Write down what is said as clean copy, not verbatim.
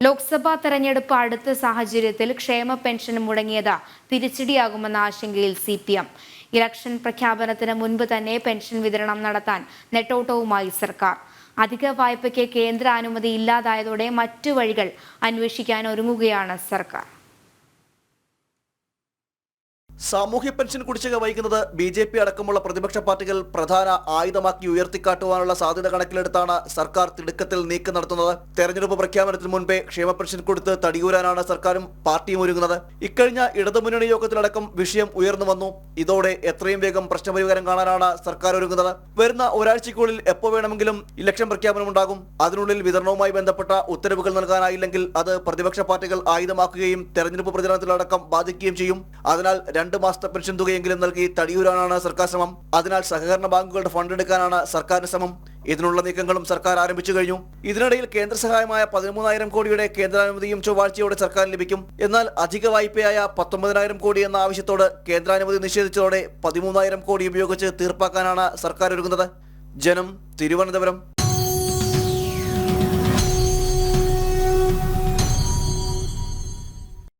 ലോക്സഭാ തെരഞ്ഞെടുപ്പ് അടുത്ത സാഹചര്യത്തിൽ ക്ഷേമ പെൻഷൻ മുടങ്ങിയത് തിരിച്ചടിയാകുമെന്ന ആശങ്കയിൽ CPM. ഇലക്ഷൻ പ്രഖ്യാപനത്തിന് മുൻപ് തന്നെ പെൻഷൻ വിതരണം നടത്താൻ നെട്ടോട്ടവുമായി സർക്കാർ. അധിക വായ്പയ്ക്ക് കേന്ദ്ര അനുമതി ഇല്ലാതായതോടെ മറ്റു വഴികൾ അന്വേഷിക്കാൻ ഒരുങ്ങുകയാണ് സർക്കാർ. സാമൂഹ്യ പെൻഷൻ കുടിശ്ശിക വൈകുന്നത് BJP അടക്കമുള്ള പ്രതിപക്ഷ പാർട്ടികൾ പ്രധാന ആയുധമാക്കി ഉയർത്തിക്കാട്ടുവാനുള്ള സാധ്യത കണക്കിലെടുത്താണ് സർക്കാർ തിടുക്കത്തിൽ നീക്കം നടത്തുന്നത്. തെരഞ്ഞെടുപ്പ് പ്രഖ്യാപനത്തിന് മുൻപേ ക്ഷേമ പെൻഷൻ കൊടുത്ത് തടിയൂരാനാണ് സർക്കാരും പാർട്ടിയും ഒരുങ്ങുന്നത്. ഇക്കഴിഞ്ഞ ഇടതുമുന്നണി യോഗത്തിലടക്കം വിഷയം ഉയർന്നു വന്നു. ഇതോടെ എത്രയും വേഗം പ്രശ്നപരിഹാരം കാണാനാണ് സർക്കാർ ഒരുങ്ങുന്നത്. വരുന്ന ഒരാഴ്ചയ്ക്കുള്ളിൽ എപ്പോൾ വേണമെങ്കിലും ഇലക്ഷൻ പ്രഖ്യാപനമുണ്ടാകും. അതിനുള്ളിൽ വിതരണവുമായി ബന്ധപ്പെട്ട ഉത്തരവുകൾ നൽകാനായില്ലെങ്കിൽ അത് പ്രതിപക്ഷ പാർട്ടികൾ ആയുധമാക്കുകയും തെരഞ്ഞെടുപ്പ് പ്രചരണത്തിലടക്കം ബാധിക്കുകയും ചെയ്യും. അതിനാൽ 2 മാസത്തെ പെൻഷൻ തുകയെങ്കിലും നൽകി തടിയൂരാനാണ് സർക്കാർ ശ്രമം. അതിനാൽ സഹകരണ ബാങ്കുകളുടെ ഫണ്ട് എടുക്കാനാണ് സർക്കാരിന്റെ ശ്രമം. ഇതിനുള്ള നീക്കങ്ങളും സർക്കാർ ആരംഭിച്ചു കഴിഞ്ഞു. ഇതിനിടയിൽ കേന്ദ്ര സഹായമായ 13,000 കോടിയുടെ കേന്ദ്രാനുമതിയും ചൊവ്വാഴ്ചയോടെ സർക്കാർ ലഭിക്കും. എന്നാൽ അധിക വായ്പയായ 19,000 കോടി എന്ന ആവശ്യത്തോട് കേന്ദ്രാനുമതി നിഷേധിച്ചതോടെ 13,000 കോടി ഉപയോഗിച്ച് തീർപ്പാക്കാനാണ് സർക്കാർ ഒരുങ്ങുന്നത്. ജനം, തിരുവനന്തപുരം.